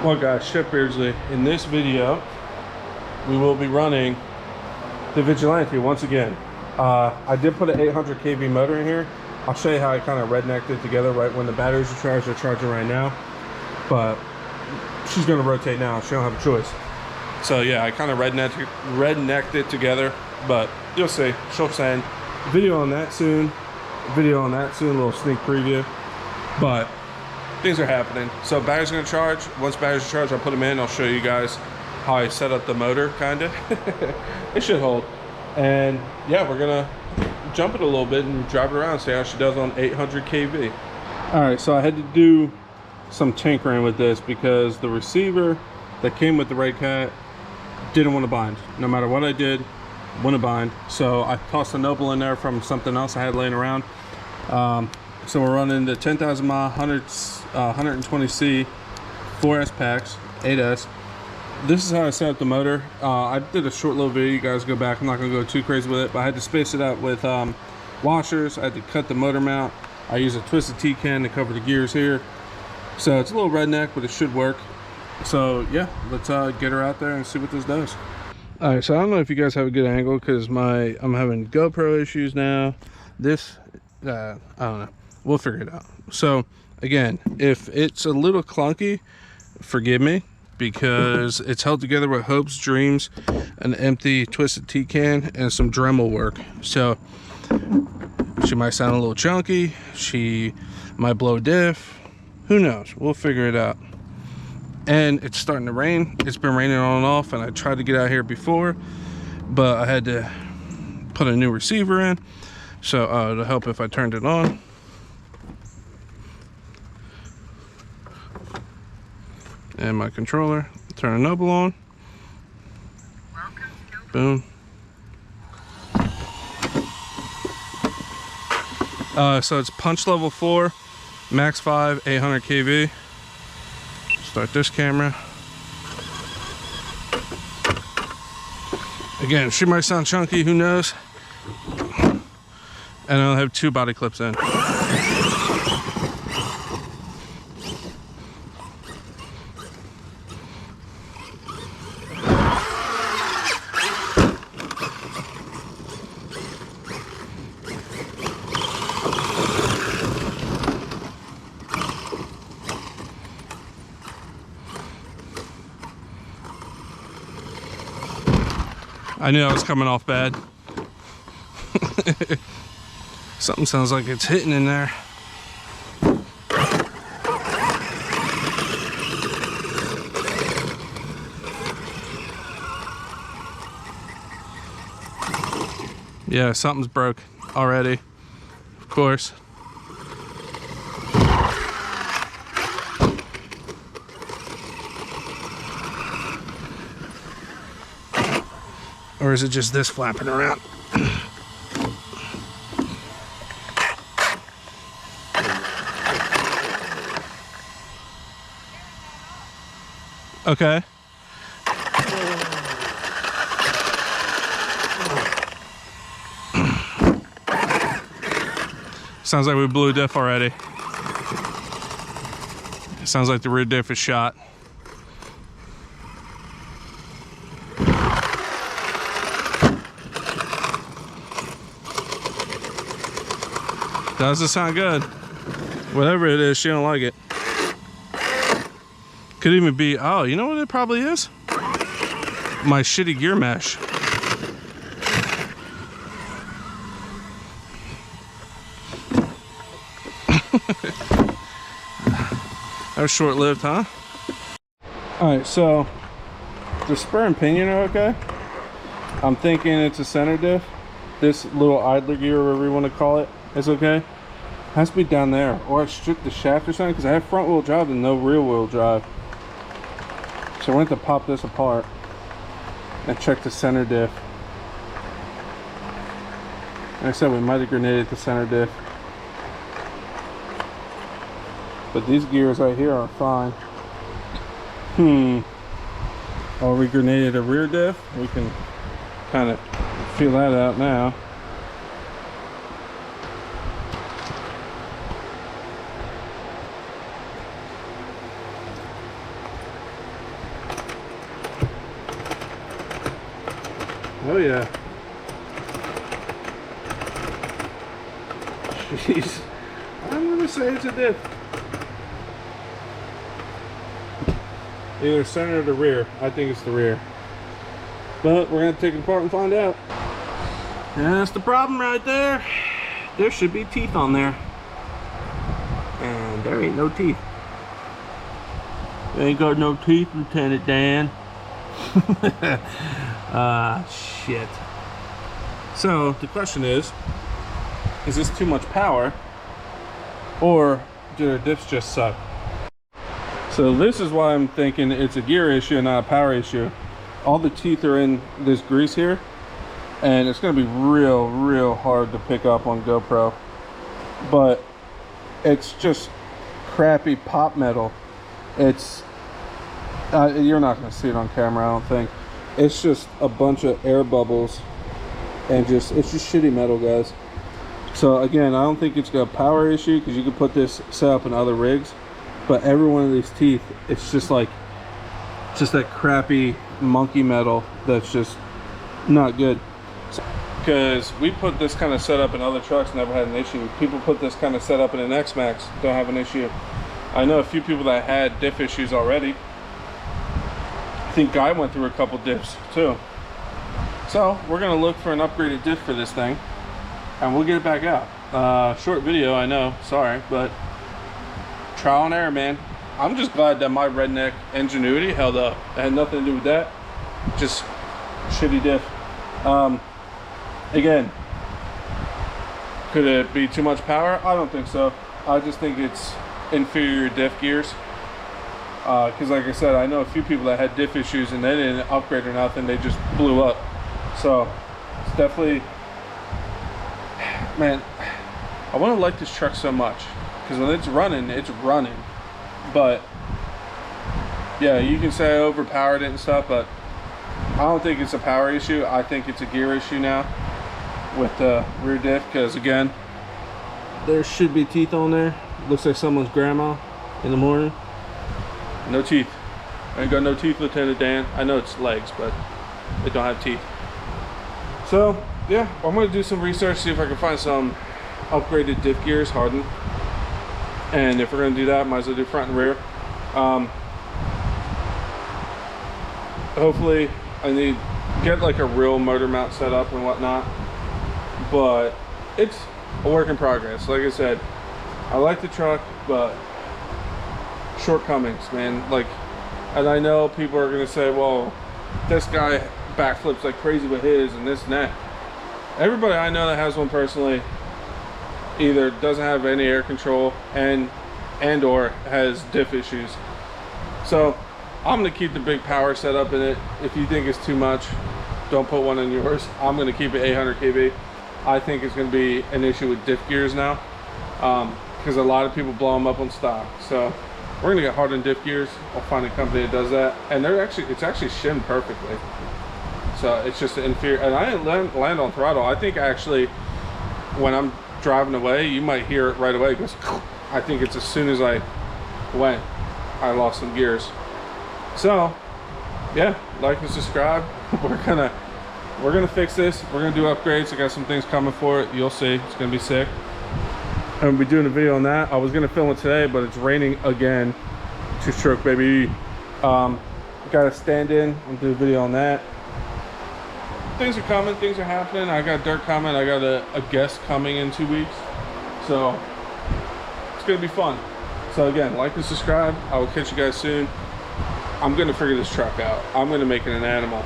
Well guys, Chef Beardsley, in this video we will be running the Vigilante once again. I did put an 800 kV motor in here. I'll show you how I kind of rednecked it together right when the batteries are charged. They're charging right now, but she's going to rotate now. She don't have a choice. So yeah, I kind of rednecked it together, but you'll see. She'll send video on that soon. A little sneak preview. But things are happening. So batteries are going to charge. Once batteries are charged, I'll put them in. I'll show you guys how I set up the motor, kind of. It should hold. And yeah, we're going to jump it a little bit and drive it around, see how she does on 800 kV. All right, so I had to do some tinkering with this because the receiver that came with the REDCAT didn't want to bind. No matter what I did, wouldn't bind. So I tossed a Noble in there from something else I had laying around. So we're running the 10,000 mile 120C 4S packs, 8S. This is how I set up the motor. I did a short little video. You guys go back. I'm not going to go too crazy with it, but I had to space it out with washers. I had to cut the motor mount. I use a twisted T-can to cover the gears here. So it's a little redneck, but it should work. So yeah, let's get her out there and see what this does. All right, so I don't know if you guys have a good angle because I'm having GoPro issues now. This I don't know, we'll figure it out. So again, if it's a little clunky, forgive me, because it's held together with hopes, dreams, an empty twisted T-can, and some Dremel work. So she might sound a little chunky, she might blow diff, who knows, we'll figure it out. And it's starting to rain. It's been raining on and off, and I tried to get out here before, but I had to put a new receiver in. So it'll help if I turned it on. And my controller, turn a Noble on. Boom. So it's punch level 4, max 5, 800 kV. Start this camera. Again, she might sound chunky, who knows? And I'll have 2 body clips in. I knew I was coming off bad. Something sounds like it's hitting in there. Yeah, something's broke already, of course. Or is it just this flapping around? Okay. Sounds like we blew diff already. Sounds like the rear diff is shot. Doesn't sound good. Whatever it is, she don't like it. Could even be, oh, you know what it probably is? My shitty gear mesh. That was short-lived, huh? Alright, so the spur and pinion are okay. I'm thinking it's a center diff. This little idler gear, or whatever you want to call it, is okay. Has to be down there, or I stripped the shaft or something, because I have front wheel drive and no rear wheel drive. So we're going to have to pop this apart and check the center diff. Like I said, we might have grenaded the center diff. But these gears right here are fine. Or we grenaded a rear diff. We can kind of feel that out now. Oh yeah. Jeez. I'm gonna say it's a diff. Either center or the rear. I think it's the rear. But we're gonna take it apart and find out. And that's the problem right there. There should be teeth on there. And there ain't no teeth. Ain't got no teeth, Lieutenant Dan. Shit. So the question is this too much power, or do their diffs just suck? So this is why I'm thinking it's a gear issue and not a power issue. All the teeth are in this grease here, and it's gonna be real hard to pick up on GoPro, but it's just crappy pop metal. It's you're not gonna see it on camera, I don't think. It's just a bunch of air bubbles, and it's just shitty metal, guys. So again, I don't think it's got a power issue, because you can put this set up in other rigs, but every one of these teeth, it's just like that crappy monkey metal that's just not good. Because we put this kind of setup in other trucks, never had an issue. People put this kind of setup in an X-Max, don't have an issue. I know a few people that had diff issues already. I think Guy went through a couple diffs too. So we're gonna look for an upgraded diff for this thing, and we'll get it back out. Short video, I know, sorry, but trial and error, man. I'm just glad that my redneck ingenuity held up. It had nothing to do with that, just shitty diff. Again, could it be too much power? I don't think so. I just think it's inferior diff gears. Because like I said, I know a few people that had diff issues and they didn't upgrade or nothing, they just blew up. So it's definitely, man, I want to like this truck so much, because when it's running, but yeah, you can say I overpowered it and stuff, but I don't think it's a power issue. I think it's a gear issue now with the rear diff, because again, there should be teeth on there. Looks like someone's grandma in the morning. No teeth. I ain't got no teeth, Lieutenant Dan. I know it's legs, but they don't have teeth. So yeah, I'm gonna do some research, see if I can find some upgraded diff gears, hardened. And if we're gonna do that, might as well do front and rear. Hopefully I need get like a real motor mount set up and whatnot, but it's a work in progress. Like I said, I like the truck, but shortcomings, man. Like, and I know people are gonna say, well, this guy backflips like crazy with his and this and that. Everybody I know that has one personally either doesn't have any air control and or has diff issues. So I'm gonna keep the big power setup in it. If you think it's too much, don't put one in yours. I'm gonna keep it 800 kV. I think it's gonna be an issue with diff gears now, because a lot of people blow them up on stock. So we're gonna get hardened diff gears. I'll find a company that does that, and it's actually shimmed perfectly. So it's just an inferior, and I didn't land on throttle. I think actually when I'm driving away, you might hear it right away, because I think it's as soon as I went, I lost some gears. So yeah, like and subscribe. We're gonna fix this. We're gonna do upgrades. I got some things coming for it. You'll see, it's gonna be sick. I'm gonna be doing a video on that. I was gonna film it today, but it's raining again. Two-stroke, baby. Got a stand-in. I'm doing a video on that. Things are coming, things are happening. I got dirt coming. I got a guest coming in 2 weeks, so it's gonna be fun. So again, like and subscribe. I will catch you guys soon. I'm gonna figure this truck out. I'm gonna make it an animal.